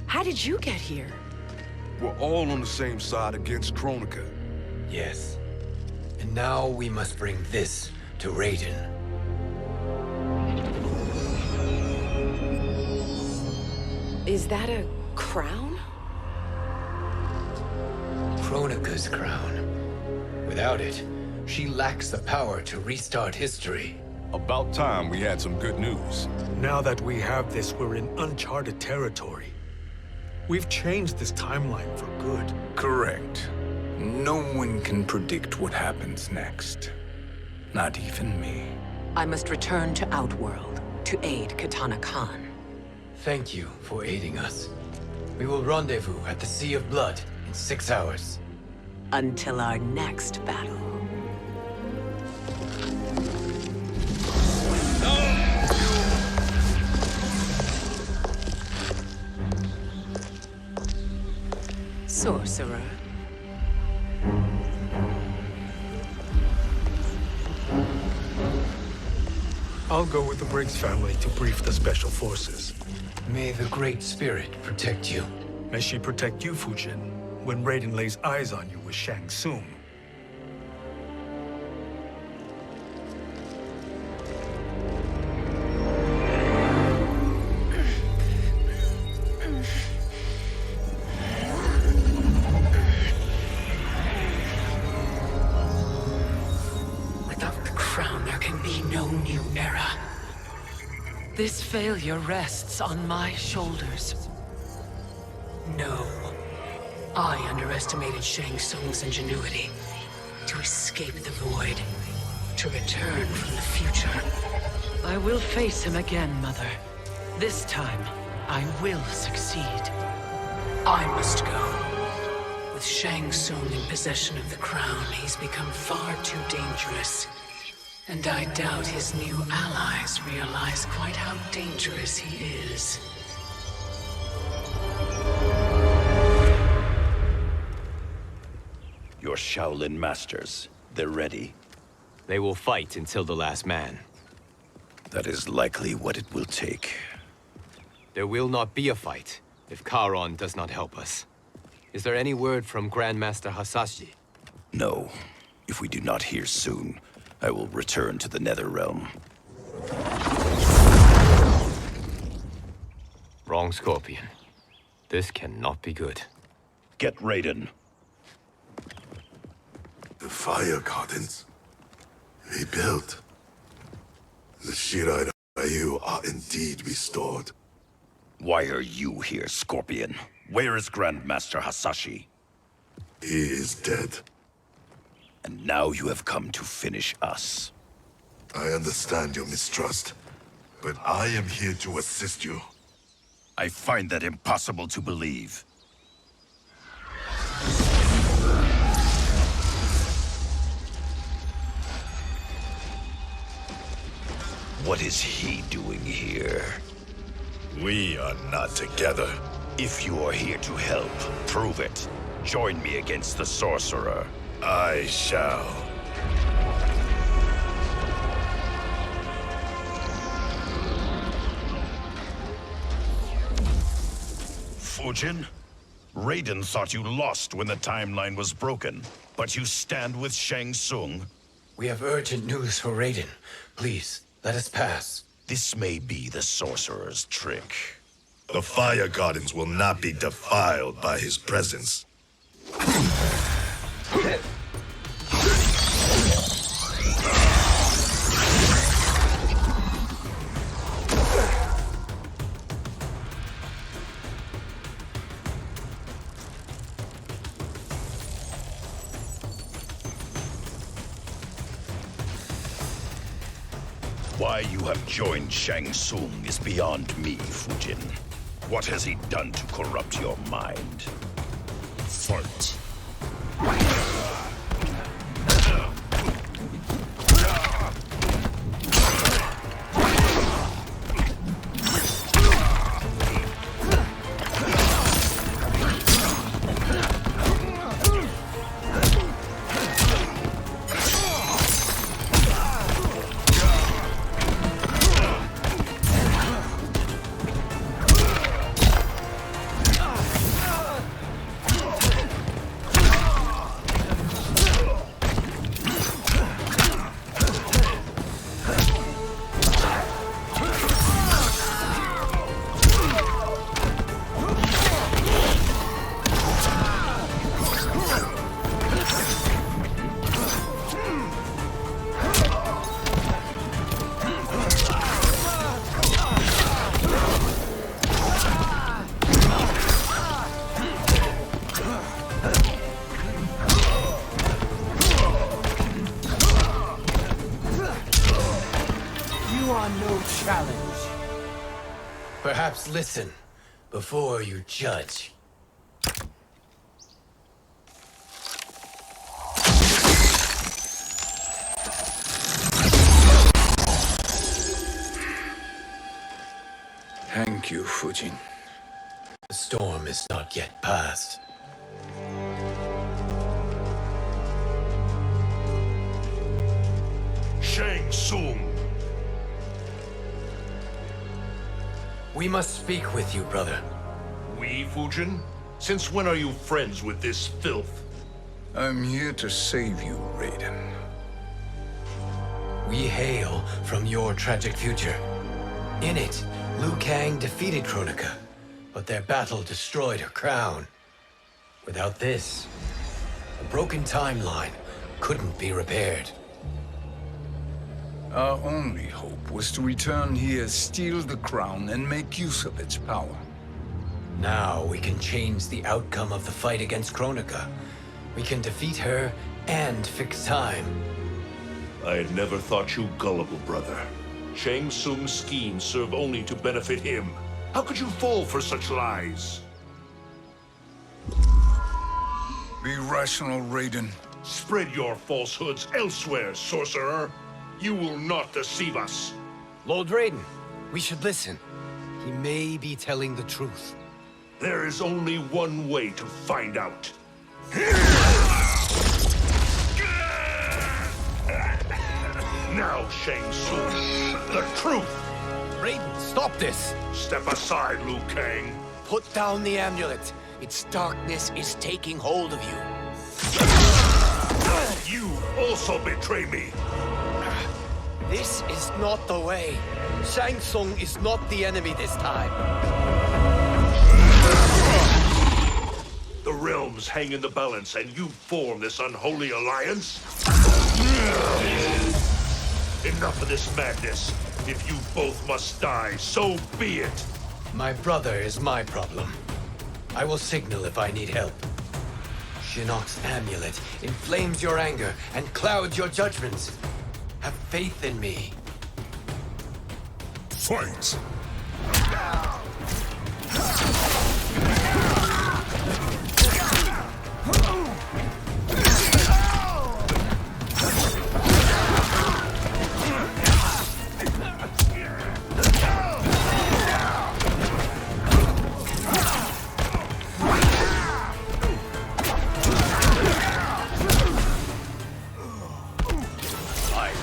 How did you get here? We're all on the same side against Kronika. Yes. And now we must bring this to Raiden. Is that a crown? Kronika's crown. Without it, she lacks the power to restart history. About time we had some good news. Now that we have this, we're in uncharted territory. We've changed this timeline for good. Correct. No one can predict what happens next. Not even me. I must return to Outworld to aid Katana Khan. Thank you for aiding us. We will rendezvous at the Sea of Blood in 6 hours. Until our next battle. Sorcerer. I'll go with the Briggs family to brief the Special Forces. May the Great Spirit protect you. May she protect you, Fujin, when Raiden lays eyes on you with Shang Tsung. Without the crown, there can be no new era. This failure rests on my shoulders. No. I underestimated Shang Tsung's ingenuity. To escape the void. To return from the future. I will face him again, Mother. This time, I will succeed. I must go. With Shang Tsung in possession of the crown, he's become far too dangerous. And I doubt his new allies realize quite how dangerous he is. Your Shaolin masters, they're ready. They will fight until the last man. That is likely what it will take. There will not be a fight if Charon does not help us. Is there any word from Grandmaster Hasashi? No. If we do not hear soon, I will return to the Netherrealm. Wrong, Scorpion. This cannot be good. Get Raiden. The fire gardens. Rebuilt. The Shirai Ryu are indeed restored. Why are you here, Scorpion? Where is Grandmaster Hasashi? He is dead. And now you have come to finish us. I understand your mistrust, but I am here to assist you. I find that impossible to believe. What is he doing here? We are not together. If you are here to help, prove it. Join me against the Sorcerer. I shall. Fujin? Raiden thought you lost when the timeline was broken, but you stand with Shang Tsung. We have urgent news for Raiden. Please, let us pass. This may be the Sorcerer's trick. The fire gardens will not be defiled by his presence. Why you have joined Shang Tsung is beyond me, Fujin. What has he done to corrupt your mind? Fight. Perhaps listen before you judge. Thank you, Fujin. The storm is not yet past. Shang Tsung! We must speak with you, brother. We, Fujin? Since when are you friends with this filth? I'm here to save you, Raiden. We hail from your tragic future. In it, Liu Kang defeated Kronika, but their battle destroyed her crown. Without this, a broken timeline couldn't be repaired. Our only hope was to return here, steal the crown, and make use of its power. Now we can change the outcome of the fight against Kronika. We can defeat her and fix time. I had never thought you gullible, brother. Shang Tsung's schemes serve only to benefit him. How could you fall for such lies? Be rational, Raiden. Spread your falsehoods elsewhere, sorcerer. You will not deceive us. Lord Raiden, we should listen. He may be telling the truth. There is only one way to find out. Now, Shang Tsung, the truth! Raiden, stop this! Step aside, Liu Kang. Put down the amulet. Its darkness is taking hold of you. You also betray me. This is not the way. Shang Tsung is not the enemy this time. The realms hang in the balance, and you form this unholy alliance? Enough of this madness. If you both must die, so be it. My brother is my problem. I will signal if I need help. Shinnok's amulet inflames your anger and clouds your judgments. Have faith in me. Fight!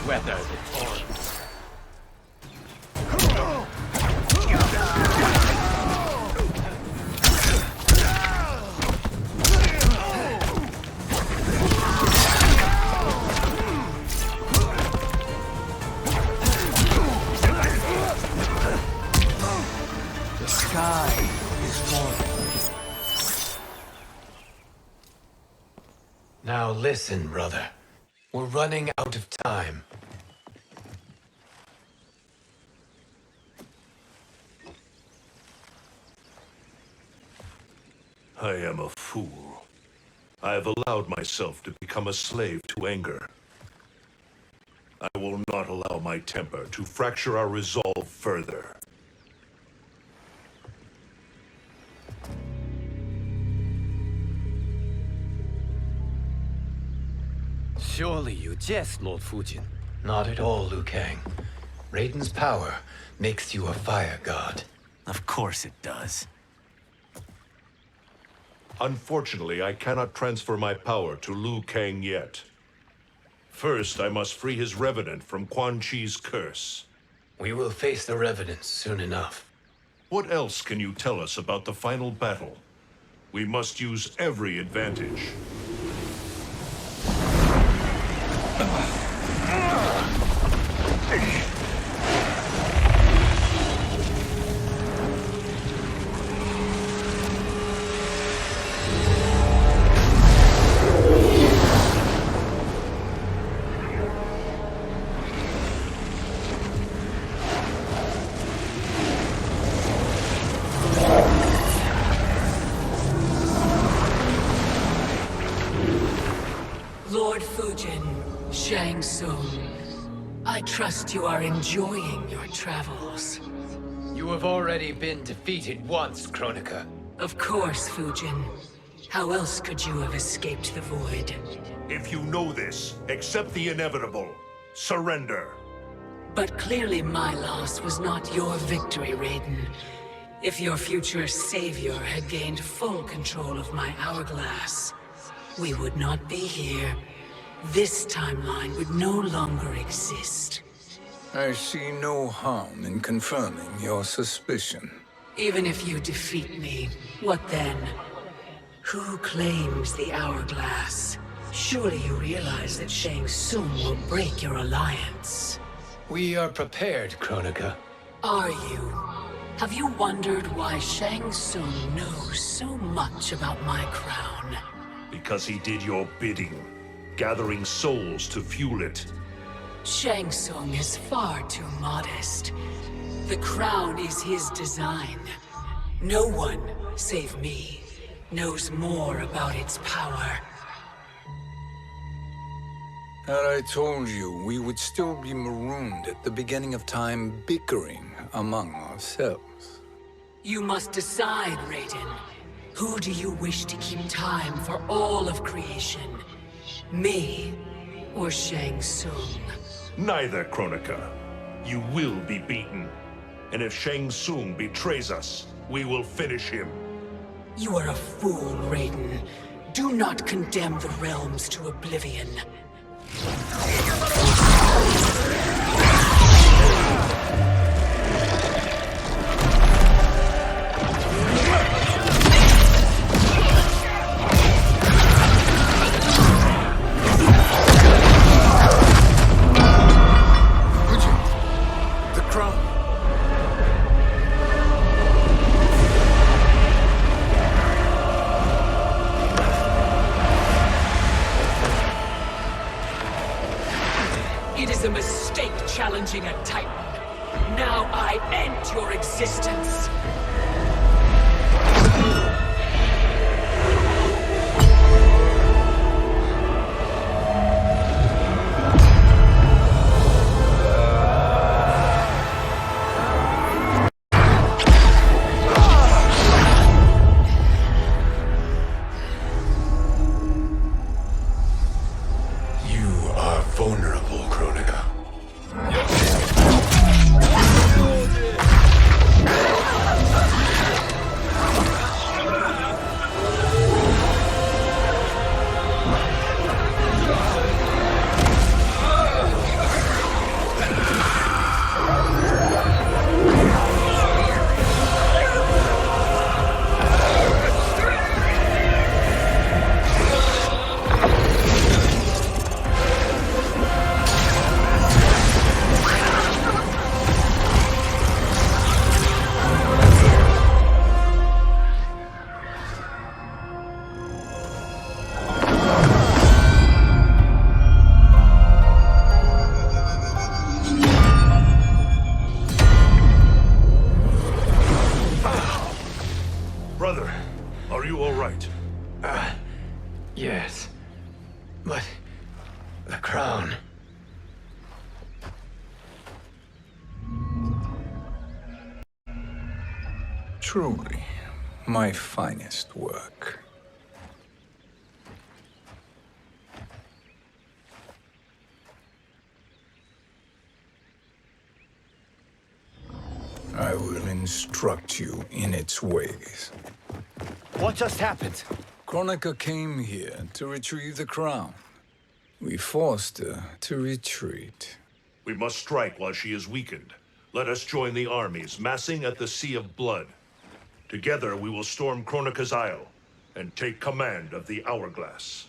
Weather the torrent. The sky is falling. Now listen, brother. We're running out of time. I am a fool. I have allowed myself to become a slave to anger. I will not allow my temper to fracture our resolve further. Surely you jest, Lord Fujin. Not at all, Liu Kang. Raiden's power makes you a fire god. Of course it does. Unfortunately, I cannot transfer my power to Liu Kang yet. First, I must free his revenant from Quan Chi's curse. We will face the revenants soon enough. What else can you tell us about the final battle? We must use every advantage. Lord Fujin, Shang Tsung, I trust you are enjoying your travels. You You have already been defeated once, Kronika. Of course, Fujin. How else could you have escaped the void? If you know this, accept the inevitable. Surrender. But clearly my loss was not your victory, Raiden. If your future savior had gained full control of my hourglass, we would not be here. This timeline would no longer exist. I see no harm in confirming your suspicion. Even if you defeat me, what then? Who claims the hourglass? Surely you realize that Shang Tsung will break your alliance. We are prepared, Kronika. Are you? Have you wondered why Shang Tsung knows so much about my crown? Because he did your bidding, gathering souls to fuel it. Shang Tsung is far too modest. The crown is his design. No one, save me, knows more about its power. Had I told you, we would still be marooned at the beginning of time, bickering among ourselves. You must decide, Raiden. Who do you wish to keep time for all of creation? Me or Shang Tsung? Neither, Kronika. You will be beaten. And if Shang Tsung betrays us, we will finish him. You are a fool, Raiden. Do not condemn the realms to oblivion. The crown. It is a mistake challenging a Titan. Now I end your existence. You are vulnerable, Kronika. Brother, are you all right? Yes. But the crown. Truly, my finest work. I will instruct you in its ways. What just happened? Kronika came here to retrieve the crown. We forced her to retreat. We must strike while she is weakened. Let us join the armies, massing at the Sea of Blood. Together we will storm Kronika's Isle and take command of the Hourglass.